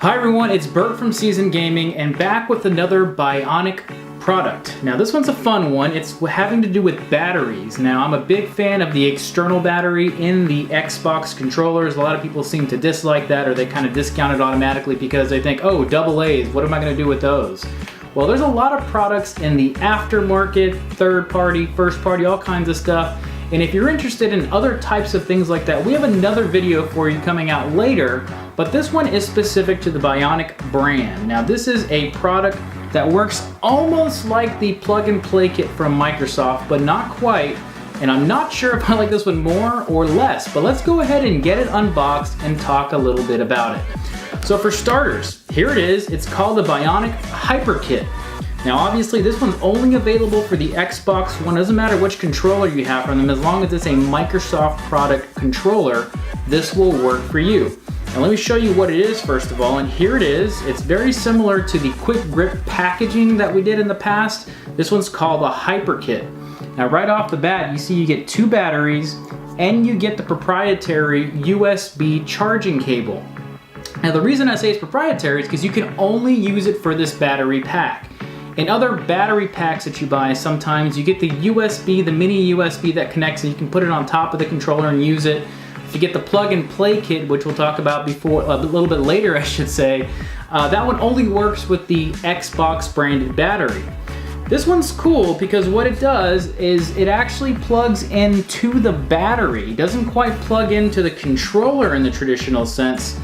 Hi everyone, it's Bert from Seasoned Gaming and back with another Bionik product. Now this one's a fun one. It's having to do with batteries. Now I'm a big fan of the external battery in the Xbox controllers. A lot of people seem to dislike that, or they kind of discount it automatically because they think, oh, AA's, what am I going to do with those? Well, there's a lot of products in the aftermarket, third party, first party, all kinds of stuff. And if you're interested in other types of things like that, we have another video for you coming out later, but this one is specific to the Bionik brand. Now this is a product that works almost like the plug and play kit from Microsoft, but not quite. And I'm not sure if I like this one more or less, but let's go ahead and get it unboxed and talk a little bit about it. So for starters, here it is. It's called the Bionik Hyper Kit. Now obviously this one's only available for the Xbox One. Doesn't matter which controller you have from them, as long as it's a Microsoft product controller, this will work for you. Now let me show you what it is first of all, and here it is. It's very similar to the quick grip packaging that we did in the past. This one's called a Hyper Kit. Now right off the bat, you see you get 2 batteries and you get the proprietary USB charging cable. Now the reason I say it's proprietary is because you can only use it for this battery pack. In other battery packs that you buy, sometimes you get the USB, the mini USB that connects and you can put it on top of the controller and use it. If you get the plug and play kit, which we'll talk about before, a little bit later I should say, that one only works with the Xbox branded battery. This one's cool because what it does is it actually plugs into the battery. It doesn't quite plug into the controller in the traditional sense,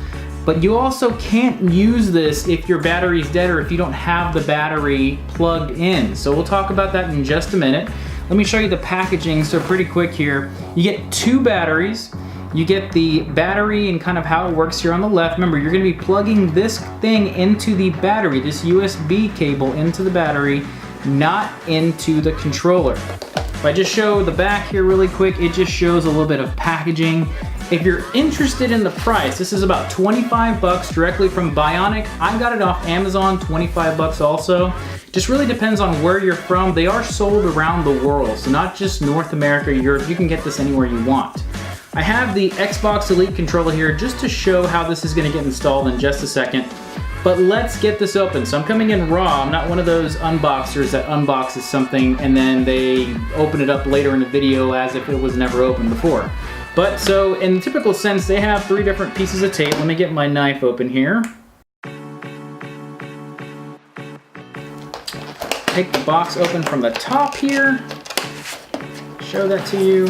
but you also can't use this if your battery's dead or if you don't have the battery plugged in. So we'll talk about that in just a minute. Let me show you the packaging, so pretty quick here. You get 2 batteries. You get the battery and kind of how it works here on the left. Remember, you're gonna be plugging this thing into the battery, this USB cable into the battery, not into the controller. If I just show the back here really quick, it just shows a little bit of packaging. If you're interested in the price, this is about 25 bucks directly from Bionik. I got it off Amazon, 25 bucks also. Just really depends on where you're from. They are sold around the world, so not just North America, Europe. You can get this anywhere you want. I have the Xbox Elite controller here just to show how this is gonna get installed in just a second. But let's get this open. So I'm coming in raw. I'm not one of those unboxers that unboxes something and then they open it up later in the video as if it was never opened before. But so in the typical sense, they have 3 different pieces of tape. Let me get my knife open here. Take the box open from the top here. Show that to you.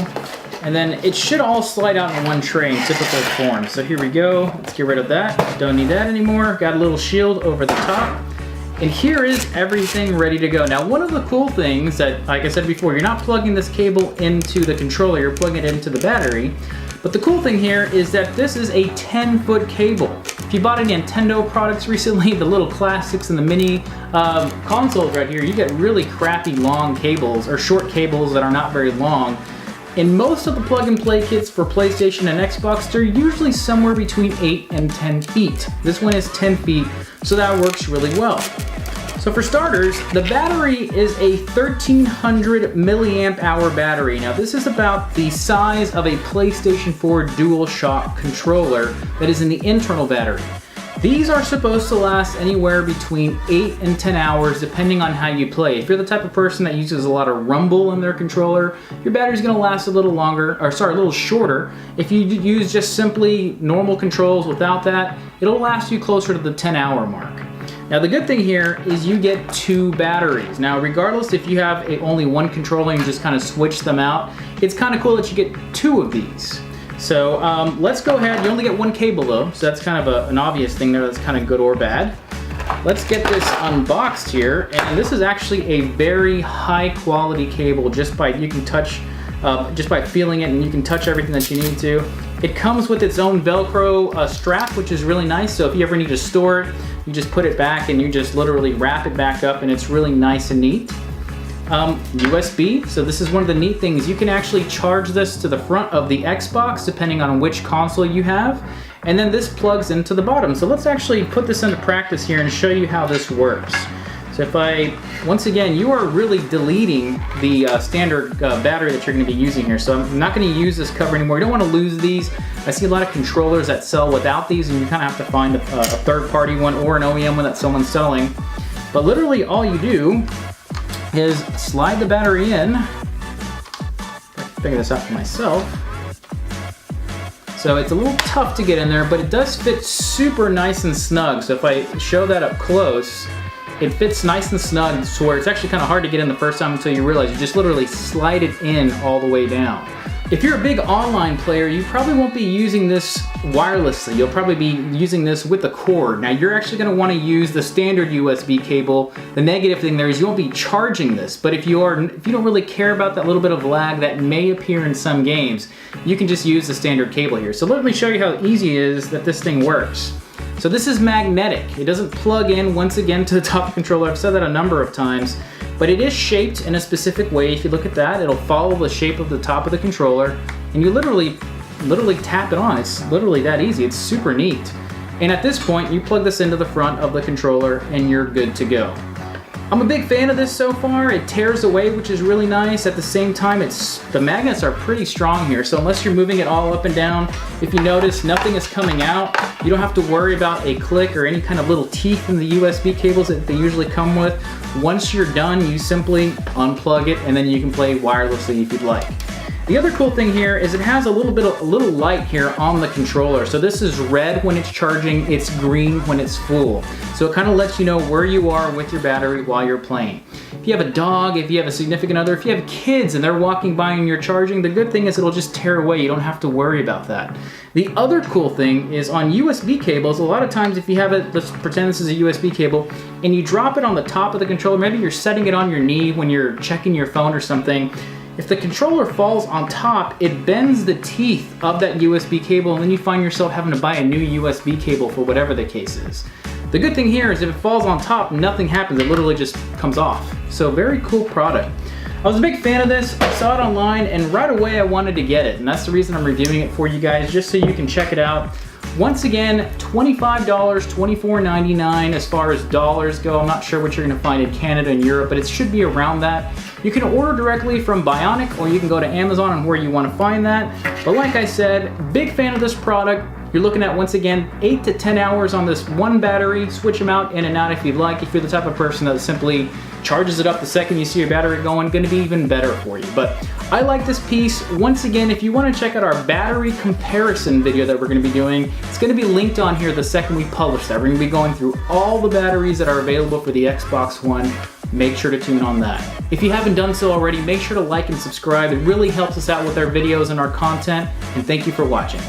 And then it should all slide out in one tray in typical form. So here we go. Let's get rid of that. Don't need that anymore. Got a little shield over the top. And here is everything ready to go. Now, one of the cool things that, like I said before, you're not plugging this cable into the controller, you're plugging it into the battery. But the cool thing here is that this is a 10-foot cable. If you bought any Nintendo products recently, the little classics and the mini consoles right here, you get really crappy long cables or short cables that are not very long. In most of the plug and play kits for PlayStation and Xbox, they're usually somewhere between 8 and 10 feet. This one is 10 feet, so that works really well. So for starters, the battery is a 1300 milliamp hour battery. Now this is about the size of a PlayStation 4 DualShock controller that is in the internal battery. These are supposed to last anywhere between 8 and 10 hours depending on how you play. If you're the type of person that uses a lot of rumble in their controller, your battery's gonna last a little longer, or sorry, a little shorter. If you use just simply normal controls without that, it'll last you closer to the 10-hour mark. Now the good thing here is you get 2 batteries. Now regardless if you have only one controller and you just kind of switch them out, it's kind of cool that you get 2 of these. So let's go ahead. You only get 1 cable though, so that's kind of an obvious thing there that's kind of good or bad. Let's get this unboxed here, and this is actually a very high quality cable just by just by feeling it, and you can touch everything that you need to. It comes with its own Velcro strap, which is really nice, so if you ever need to store it, you just put it back and you just literally wrap it back up, and it's really nice and neat. USB, so this is one of the neat things. You can actually charge this to the front of the Xbox depending on which console you have, and then this plugs into the bottom. So let's actually put this into practice here and show you how this works. So So if once again, you are really deleting the standard battery that you're going to be using here. So I'm not going to use this cover anymore. You don't want to lose these. I see a lot of controllers that sell without these, and you kind of have to find a third-party one or an OEM one that someone's selling. But literally all you do is slide the battery in. I can figure this out for myself. So it's a little tough to get in there, but it does fit super nice and snug. So if I show that up close, it fits nice and snug to where it's actually kind of hard to get in the first time until you realize you just literally slide it in all the way down. If you're a big online player, you probably won't be using this wirelessly. You'll probably be using this with a cord. Now you're actually going to want to use the standard USB cable. The negative thing there is you won't be charging this, but if you don't really care about that little bit of lag that may appear in some games, you can just use the standard cable here. So let me show you how easy it is that this thing works. So this is magnetic. It doesn't plug in once again to the top of the controller. I've said that a number of times. But it is shaped in a specific way. If you look at that, it'll follow the shape of the top of the controller, and you literally tap it on. It's literally that easy. It's super neat. And at this point, you plug this into the front of the controller and you're good to go. I'm a big fan of this so far. It tears away, which is really nice. At the same time, the magnets are pretty strong here, so unless you're moving it all up and down, if you notice, nothing is coming out. You don't have to worry about a click or any kind of little teeth in the USB cables that they usually come with. Once you're done, you simply unplug it, and then you can play wirelessly if you'd like. The other cool thing here is it has a little light here on the controller. So this is red when it's charging, it's green when it's full. So it kind of lets you know where you are with your battery while you're playing. If you have a dog, if you have a significant other, if you have kids and they're walking by and you're charging, the good thing is it'll just tear away. You don't have to worry about that. The other cool thing is on USB cables, a lot of times if you have it, let's pretend this is a USB cable, and you drop it on the top of the controller, maybe you're setting it on your knee when you're checking your phone or something. If the controller falls on top, it bends the teeth of that USB cable, and then you find yourself having to buy a new USB cable for whatever the case is. The good thing here is if it falls on top, nothing happens. It literally just comes off. So very cool product. I was a big fan of this. I saw it online, and right away I wanted to get it, and that's the reason I'm reviewing it for you guys, just so you can check it out. Once again, $25, $24.99 as far as dollars go. I'm not sure what you're going to find in Canada and Europe, but it should be around that. You can order directly from Bionik, or you can go to Amazon and where you want to find that. But like I said, big fan of this product. You're looking at, once again, 8 to 10 hours on this one battery. Switch them out in and out if you'd like. If you're the type of person that simply charges it up the second you see your battery going to be even better for you. But I like this piece. Once again, if you want to check out our battery comparison video that we're going to be doing, it's going to be linked on here the second we publish that. We're going to be going through all the batteries that are available for the Xbox One. Make sure to tune on that. If you haven't done so already, make sure to like and subscribe. It really helps us out with our videos and our content, and thank you for watching.